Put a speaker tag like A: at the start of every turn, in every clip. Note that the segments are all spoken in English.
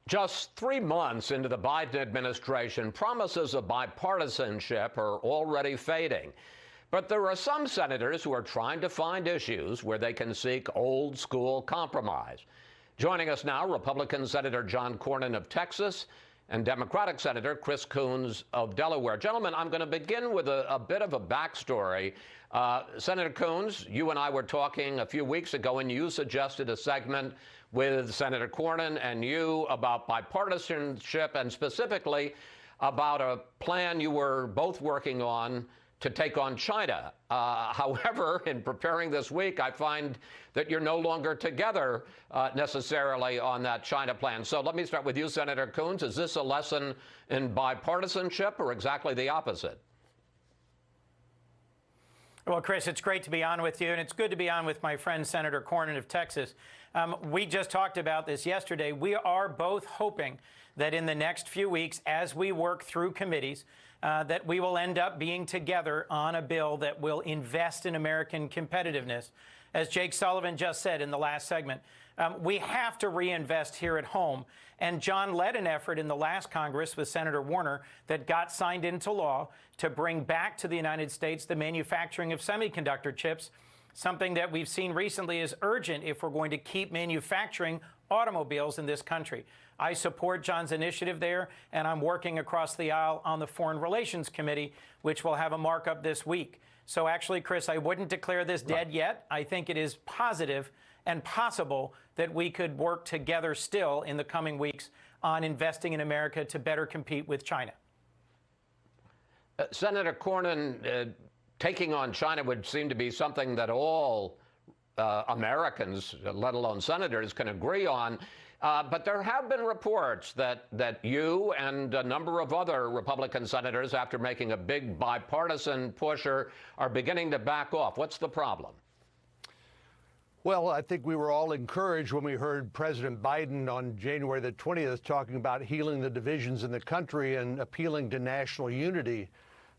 A: Just 3 months into the Biden administration, promises of bipartisanship are already fading. But there are some senators who are trying to find issues where they can seek old-school compromise. Joining us now, Republican Senator John Cornyn of Texas and Democratic Senator Chris Coons of Delaware. Gentlemen, I'm going to begin with a bit of a backstory. Senator Coons, you and I were talking a few weeks ago, and you suggested a segment with Senator Cornyn and you about bipartisanship and specifically about a plan you were both working on to take on China. However, in preparing this week, I find that you're no longer together necessarily on that China plan. So let me start with you, Senator Coons. Is this a lesson in bipartisanship or exactly the opposite?
B: Well, Chris, it's great to be on with you, and it's good to be on with my friend Senator Cornyn of Texas. We just talked about this yesterday. We are both hoping that in the next few weeks, as we work through committees, that we will end up being together on a bill that will invest in American competitiveness. As Jake Sullivan just said in the last segment, we have to reinvest here at home. And John led an effort in the last Congress with Senator Warner that got signed into law to bring back to the United States the manufacturing of semiconductor chips, something that we've seen recently is urgent if we're going to keep manufacturing automobiles in this country. I support John's initiative there, and I'm working across the aisle on the Foreign Relations Committee, which will have a markup this week. So actually, Chris, I wouldn't declare this dead yet. I think it is positive and possible that we could work together still in the coming weeks on investing in America to better compete with China.
A: Senator Cornyn, taking on China would seem to be something that all Americans, let alone senators, can agree on. But there have been reports that you and a number of other Republican senators, after making a big bipartisan push, are beginning to back off. What's the problem?
C: Well, I think we were all encouraged when we heard President Biden on January the 20th talking about healing the divisions in the country and appealing to national unity.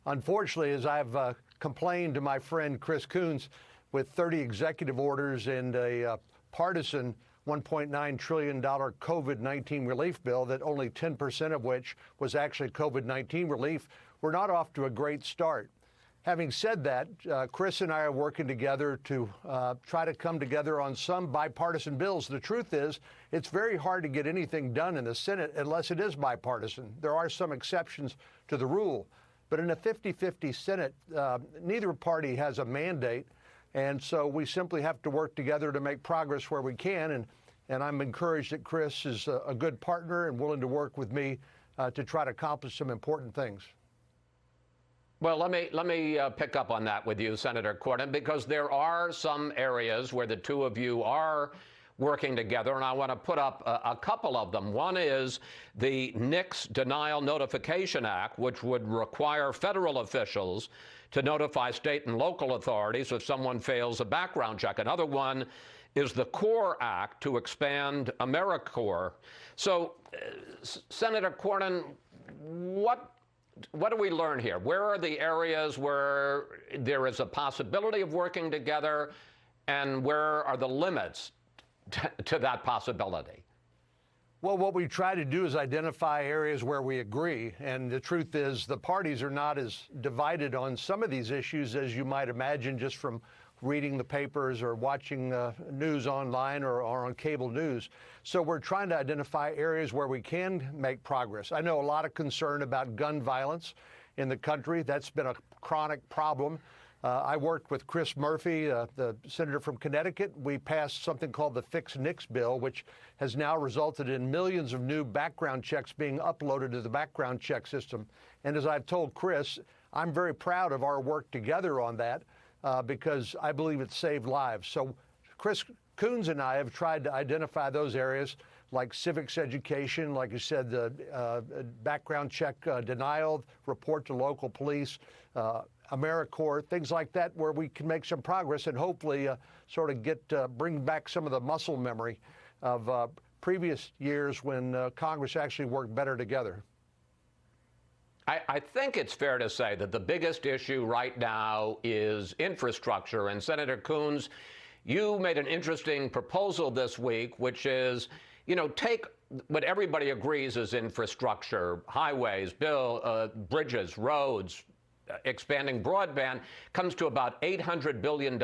C: Unfortunately, as I've complained to my friend Chris Coons, with 30 executive orders and a partisan $1.9 trillion COVID-19 relief bill that only 10% of which was actually COVID-19 relief, we're not off to a great start. Having said that, Chris and I are working together to try to come together on some bipartisan bills. The truth is, it's very hard to get anything done in the Senate unless it is bipartisan. There are some exceptions to the rule. But in a 50-50 Senate, neither party has a mandate. And so we simply have to work together to make progress where we can. And I'm encouraged that Chris is a good partner and willing to work with me to try to accomplish some important things.
A: Well, let me pick up on that with you, Senator Cornyn, because there are some areas where the two of you are working together, and I want to put up a couple of them. One is the NICS Denial Notification Act, which would require federal officials to notify state and local authorities if someone fails a background check. Another one is the CORE Act to expand AmeriCorps. So, Senator Cornyn, what do we learn here? Where are the areas where there is a possibility of working together, and where are the limits to that possibility?
C: Well, what we try to do is identify areas where we agree. And the truth is the parties are not as divided on some of these issues as you might imagine just from reading the papers or watching news online or on cable news. So we're trying to identify areas where we can make progress. I know a lot of concern about gun violence in the country. That's been a chronic problem. I worked with Chris Murphy, the senator from Connecticut. We passed something called the Fix NICS bill, which has now resulted in millions of new background checks being uploaded to the background check system. And as I've told Chris, I'm very proud of our work together on that because I believe it saved lives. So Chris Coons and I have tried to identify those areas like civics education, like you said, the background check denial, report to local police, AmeriCorps, things like that, where we can make some progress and hopefully sort of bring back some of the muscle memory of previous years when Congress actually worked better together.
A: I think it's fair to say that the biggest issue right now is infrastructure. And Senator Coons, you made an interesting proposal this week, which is, take what everybody agrees is infrastructure, highways, bridges, roads, expanding broadband, comes to about $800 billion.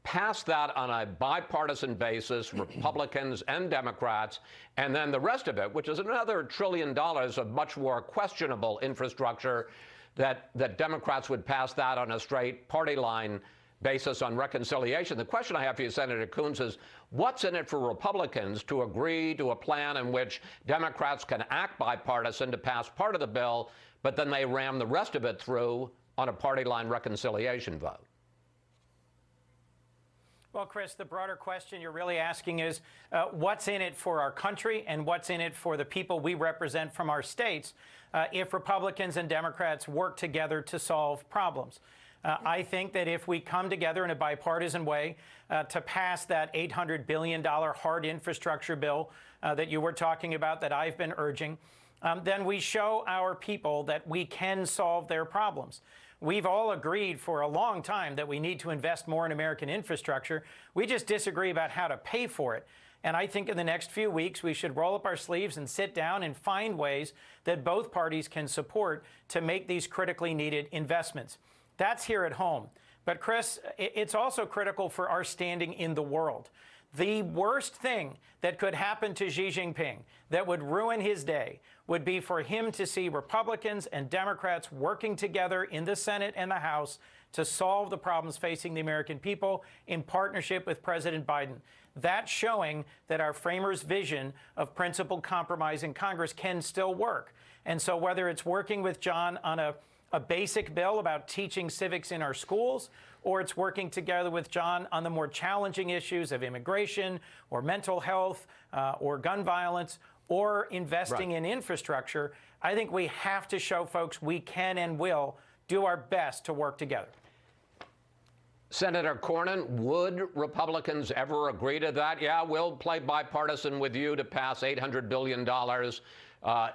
A: Pass that on a bipartisan basis, Republicans and Democrats, and then the rest of it, which is another $1 trillion of much more questionable infrastructure, that Democrats would pass that on a straight party line basis on reconciliation. The question I have for you, Senator Coons, is what's in it for Republicans to agree to a plan in which Democrats can act bipartisan to pass part of the bill, but then they ram the rest of it through on a party line reconciliation vote?
B: Well, Chris, the broader question you're really asking is what's in it for our country and what's in it for the people we represent from our states if Republicans and Democrats work together to solve problems. I think that if we come together in a bipartisan way to pass that $800 billion hard infrastructure bill that you were talking about, that I've been urging, then we show our people that we can solve their problems. We've all agreed for a long time that we need to invest more in American infrastructure. We just disagree about how to pay for it. And I think in the next few weeks, we should roll up our sleeves and sit down and find ways that both parties can support to make these critically needed investments. That's here at home. But Chris, it's also critical for our standing in the world. The worst thing that could happen to Xi Jinping that would ruin his day would be for him to see Republicans and Democrats working together in the Senate and the House to solve the problems facing the American people in partnership with President Biden. That's showing that our framers' vision of principled compromise in Congress can still work. And so whether it's working with John on a basic bill about teaching civics in our schools, or it's working together with John on the more challenging issues of immigration or mental health or gun violence or investing in infrastructure, I think we have to show folks we can and will do our best to work together.
A: Senator Cornyn, would Republicans ever agree to that? Yeah, we'll play bipartisan with you to pass $800 billion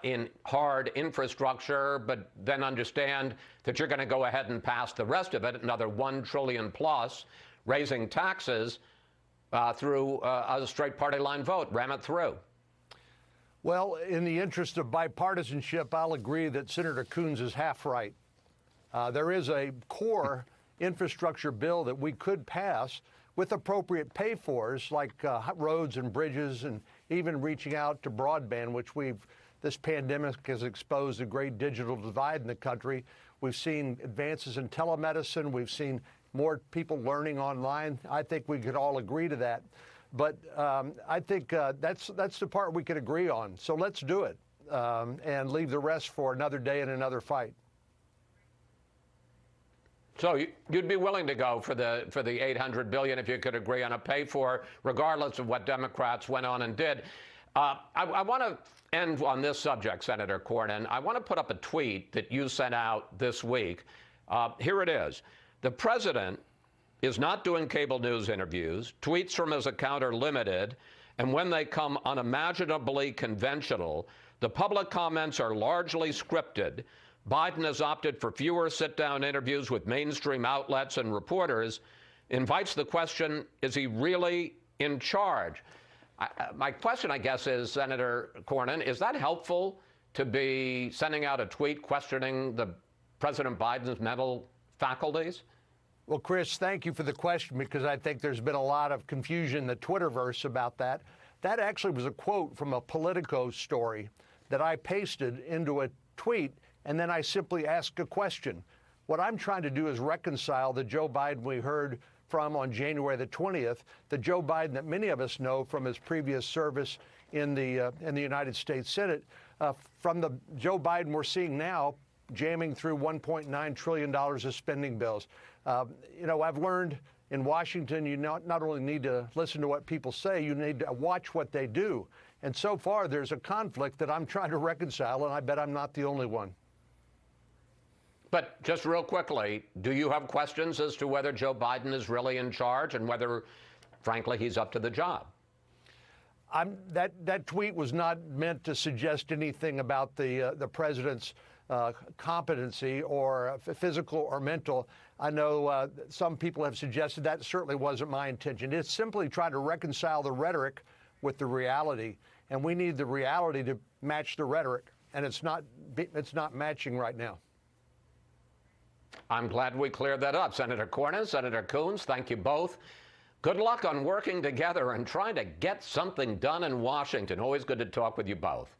A: in hard infrastructure, but then understand that you're going to go ahead and pass the rest of it, another $1 trillion plus, raising taxes through a straight party line vote, ram it through.
C: Well, in the interest of bipartisanship, I'll agree that Senator Coons is half right. There is a core infrastructure bill that we could pass with appropriate pay-fors like roads and bridges, and even reaching out to broadband, which this pandemic has exposed a great digital divide in the country. We've seen advances in telemedicine. We've seen more people learning online. I think we could all agree to that. But I think that's the part we could agree on. So let's do it and leave the rest for another day and another fight.
A: So you'd be willing to go for the $800 billion if you could agree on a pay for, regardless of what Democrats went on and did. I want to end on this subject, Senator Cornyn. I want to put up a tweet that you sent out this week. Here it is. The president is not doing cable news interviews. Tweets from his account are limited, and when they come unimaginably conventional, the public comments are largely scripted. Biden has opted for fewer sit-down interviews with mainstream outlets and reporters. Invites the question, is he really in charge? My question, I guess, is, Senator Cornyn, is that helpful to be sending out a tweet questioning President Biden's mental faculties?
C: Well, Chris, thank you for the question, because I think there's been a lot of confusion in the Twitterverse about that. That actually was a quote from a Politico story that I pasted into a tweet, and then I simply asked a question. What I'm trying to do is reconcile the Joe Biden we heard from on January the 20th, the Joe Biden that many of us know from his previous service in the United States Senate, from the Joe Biden we're seeing now jamming through $1.9 trillion of spending bills. You know, I've learned in Washington, you not only need to listen to what people say, you need to watch what they do. And so far, there's a conflict that I'm trying to reconcile, and I bet I'm not the only one.
A: But just real quickly, do you have questions as to whether Joe Biden is really in charge and whether, frankly, he's up to the job?
C: That tweet was not meant to suggest anything about the president's competency or physical or mental. I know some people have suggested that. Certainly wasn't my intention. It's simply trying to reconcile the rhetoric with the reality. and we need the reality to match the rhetoric, and it's not matching right now.
A: I'm glad we cleared that up. Senator Cornyn, Senator Coons, thank you both. Good luck on working together and trying to get something done in Washington. Always good to talk with you both.